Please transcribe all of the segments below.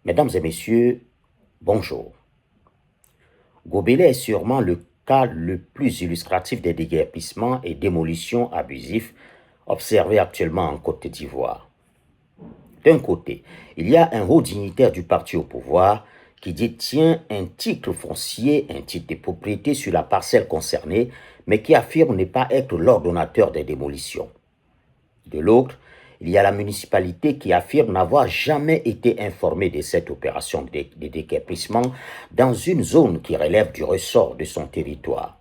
Mesdames et messieurs, bonjour. Gobelais est sûrement le cas le plus illustratif des déguerpissements et démolitions abusifs observés actuellement en Côte d'Ivoire. D'un côté, il y a un haut dignitaire du parti au pouvoir qui détient un titre foncier, un titre de propriété sur la parcelle concernée, mais qui affirme ne pas être l'ordonnateur des démolitions. De l'autre, il y a la municipalité qui affirme n'avoir jamais été informée de cette opération de déguerpissement dans une zone qui relève du ressort de son territoire.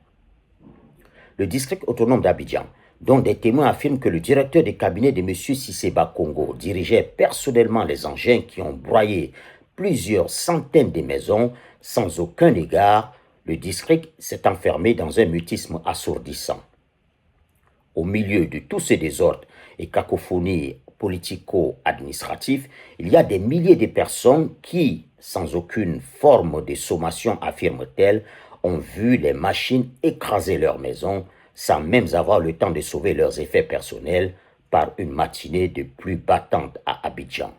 Le district autonome d'Abidjan, dont des témoins affirment que le directeur de cabinet de M. Cissé Bakongo dirigeait personnellement les engins qui ont broyé plusieurs centaines de maisons sans aucun égard, le district s'est enfermé dans un mutisme assourdissant. Au milieu de tous ces désordres et cacophonie politico-administratifs, il y a des milliers de personnes qui, sans aucune forme de sommation affirme-t-elle, ont vu les machines écraser leurs maisons sans même avoir le temps de sauver leurs effets personnels par une matinée de pluie battante à Abidjan.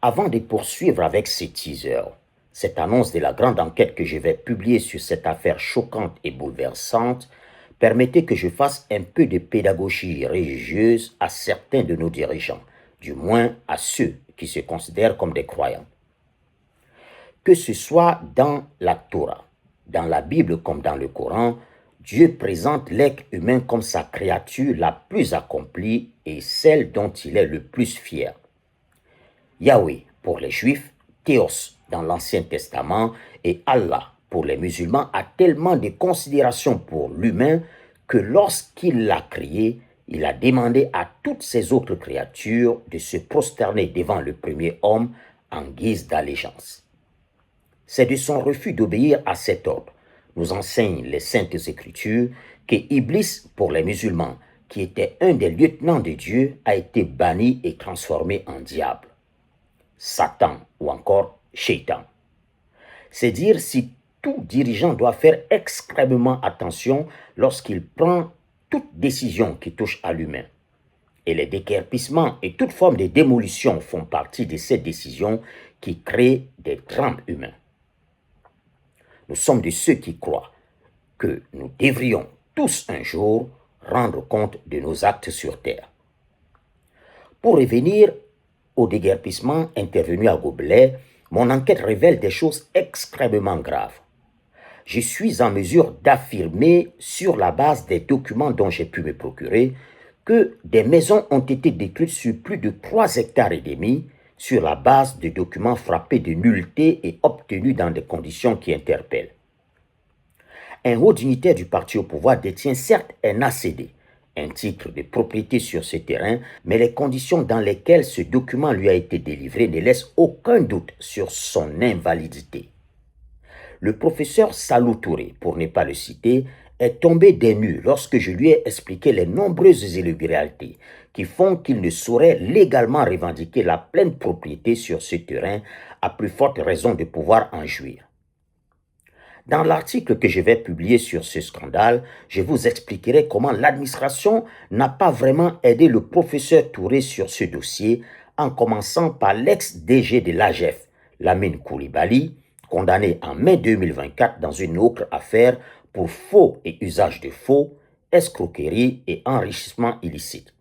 Avant de poursuivre avec ces teasers, cette annonce de la grande enquête que je vais publier sur cette affaire choquante et bouleversante, permettez que je fasse un peu de pédagogie religieuse à certains de nos dirigeants, du moins à ceux qui se considèrent comme des croyants. Que ce soit dans la Torah, dans la Bible comme dans le Coran, Dieu présente l'être humain comme sa créature la plus accomplie et celle dont il est le plus fier. Yahweh pour les Juifs, Théos dans l'Ancien Testament et Allah pour les musulmans a tellement de considération pour l'humain que lorsqu'il l'a créé, il a demandé à toutes ces autres créatures de se prosterner devant le premier homme en guise d'allégeance. C'est de son refus d'obéir à cet ordre, nous enseignent les Saintes Écritures, que Iblis pour les musulmans, qui était un des lieutenants de Dieu, a été banni et transformé en diable. Satan ou encore Shaitan. C'est dire si tout dirigeant doit faire extrêmement attention lorsqu'il prend toute décision qui touche à l'humain. Et les déguerpissements et toute forme de démolition font partie de ces décisions qui créent des drames humains. Nous sommes de ceux qui croient que nous devrions tous un jour rendre compte de nos actes sur terre. Pour revenir au déguerpissement intervenu à Gobelais, mon enquête révèle des choses extrêmement graves. Je suis en mesure d'affirmer, sur la base des documents dont j'ai pu me procurer, que des maisons ont été détruites sur plus de 3 hectares et demi, sur la base de documents frappés de nullité et obtenus dans des conditions qui interpellent. Un haut dignitaire du parti au pouvoir détient certes un ACD, un titre de propriété sur ce terrain, mais les conditions dans lesquelles ce document lui a été délivré ne laissent aucun doute sur son invalidité. Le professeur Salou Touré, pour ne pas le citer, est tombé des nues lorsque je lui ai expliqué les nombreuses irrégularités qui font qu'il ne saurait légalement revendiquer la pleine propriété sur ce terrain, à plus forte raison de pouvoir en jouir. Dans l'article que je vais publier sur ce scandale, je vous expliquerai comment l'administration n'a pas vraiment aidé le professeur Touré sur ce dossier, en commençant par l'ex-DG de l'AGEF, Lamine Coulibaly, condamné en mai 2024 dans une autre affaire pour faux et usage de faux, escroquerie et enrichissement illicite.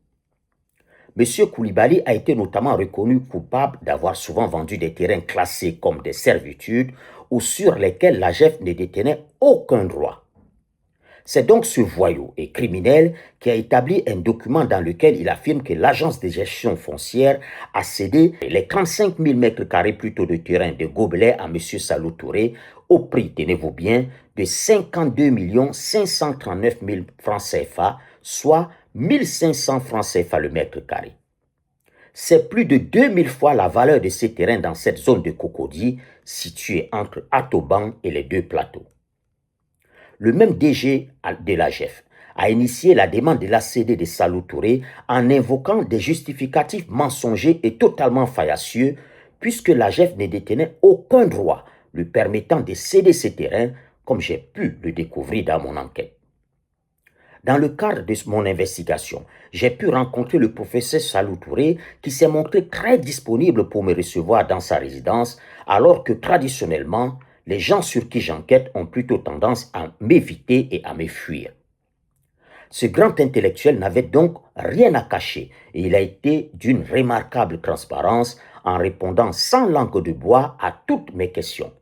M. Coulibaly a été notamment reconnu coupable d'avoir souvent vendu des terrains classés comme des servitudes ou sur lesquels l'AGEF ne détenait aucun droit. C'est donc ce voyou et criminel qui a établi un document dans lequel il affirme que l'agence de gestion foncière a cédé les 35 000 m² plutôt de terrain de Gobelais à M. Salou Touré au prix, tenez-vous bien, de 52 539 000 francs CFA, soit 1500 francs CFA le mètre carré. C'est plus de 2000 fois la valeur de ces terrains dans cette zone de Cocody, située entre Atoban et les deux plateaux. Le même DG de l'AGEF a initié la demande de l'ACD de Salou Touré en invoquant des justificatifs mensongers et totalement faillacieux, puisque l'AGEF ne détenait aucun droit lui permettant de céder ces terrains, comme j'ai pu le découvrir dans mon enquête. Dans le cadre de mon investigation, j'ai pu rencontrer le professeur Salou Touré qui s'est montré très disponible pour me recevoir dans sa résidence, alors que traditionnellement, les gens sur qui j'enquête ont plutôt tendance à m'éviter et à me fuir. Ce grand intellectuel n'avait donc rien à cacher et il a été d'une remarquable transparence en répondant sans langue de bois à toutes mes questions.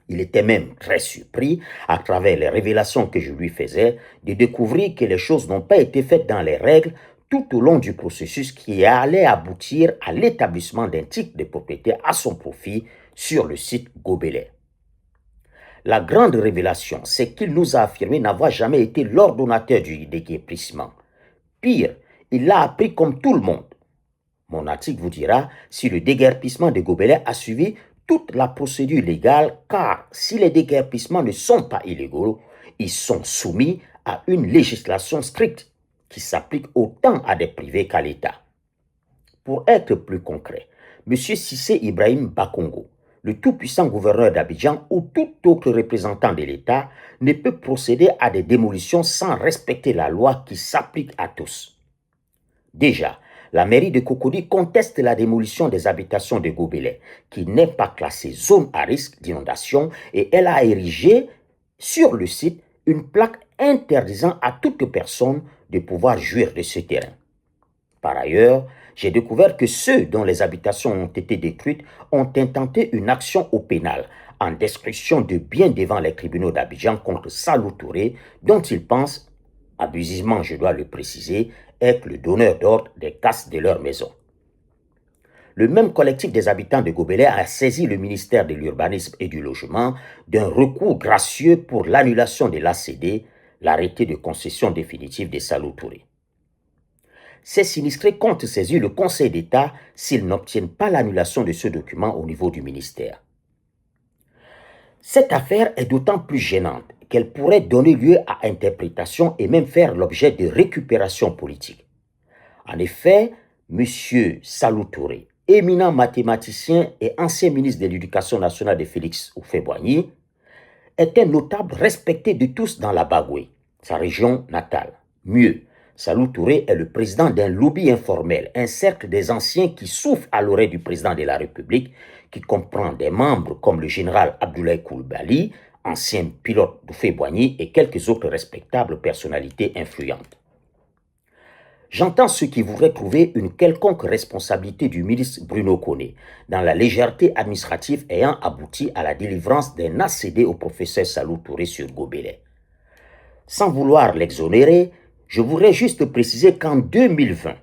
Il était même très surpris, à travers les révélations que je lui faisais, de découvrir que les choses n'ont pas été faites dans les règles tout au long du processus qui allait aboutir à l'établissement d'un titre de propriété à son profit sur le site Gobelais. La grande révélation, c'est qu'il nous a affirmé n'avoir jamais été l'ordonnateur du déguerpissement. Pire, il l'a appris comme tout le monde. Mon article vous dira si le déguerpissement de Gobelais a suivi toute la procédure légale, car si les déguerpissements ne sont pas illégaux, ils sont soumis à une législation stricte qui s'applique autant à des privés qu'à l'État. Pour être plus concret, M. Cissé Ibrahim Bakongo, le tout-puissant gouverneur d'Abidjan ou tout autre représentant de l'État, ne peut procéder à des démolitions sans respecter la loi qui s'applique à tous. Déjà, la mairie de Cocody conteste la démolition des habitations de Gobelais, qui n'est pas classée zone à risque d'inondation, et elle a érigé sur le site une plaque interdisant à toute personne de pouvoir jouir de ce terrain. Par ailleurs, j'ai découvert que ceux dont les habitations ont été détruites ont intenté une action au pénal en destruction de biens devant les tribunaux d'Abidjan contre Salou Touré, dont ils pensent, abusivement je dois le préciser, être le donneur d'ordre des casses de leur maison. Le même collectif des habitants de Gobelais a saisi le ministère de l'Urbanisme et du Logement d'un recours gracieux pour l'annulation de l'ACD, l'arrêté de concession définitive de Salou Touré. Ces sinistrés comptent saisir le Conseil d'État s'ils n'obtiennent pas l'annulation de ce document au niveau du ministère. Cette affaire est d'autant plus gênante qu'elle pourrait donner lieu à interprétation et même faire l'objet de récupération politique. En effet, M. Salou Touré, éminent mathématicien et ancien ministre de l'Éducation nationale de Félix Houphouët-Boigny, est un notable respecté de tous dans la Bagoué, sa région natale. Mieux, Salou Touré est le président d'un lobby informel, un cercle des anciens qui souffle à l'oreille du président de la République, qui comprend des membres comme le général Abdoulaye Coulibaly, ancien pilote d'Houphouët-Boigny et quelques autres respectables personnalités influentes. J'entends ceux qui voudraient trouver une quelconque responsabilité du ministre Bruno Koné dans la légèreté administrative ayant abouti à la délivrance d'un ACD au professeur Salou Touré sur Gobelais. Sans vouloir l'exonérer, je voudrais juste préciser qu'en 2020,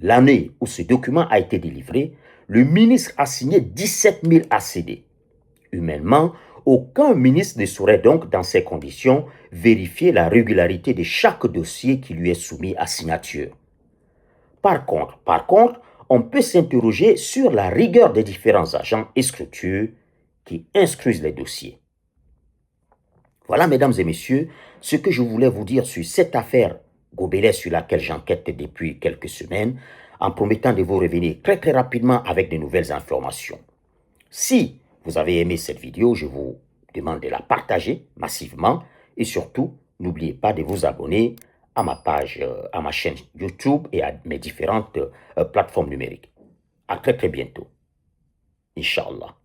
l'année où ce document a été délivré, le ministre a signé 17 000 ACD. Humainement, aucun ministre ne saurait donc, dans ces conditions, vérifier la régularité de chaque dossier qui lui est soumis à signature. Par contre, on peut s'interroger sur la rigueur des différents agents et structures qui instruisent les dossiers. Voilà, mesdames et messieurs, ce que je voulais vous dire sur cette affaire Gobelais sur laquelle j'enquête depuis quelques semaines, en promettant de vous revenir très rapidement avec de nouvelles informations. Si vous avez aimé cette vidéo, je vous demande de la partager massivement et surtout, n'oubliez pas de vous abonner à ma page, à ma chaîne YouTube et à mes différentes plateformes numériques. À très bientôt. Inch'Allah.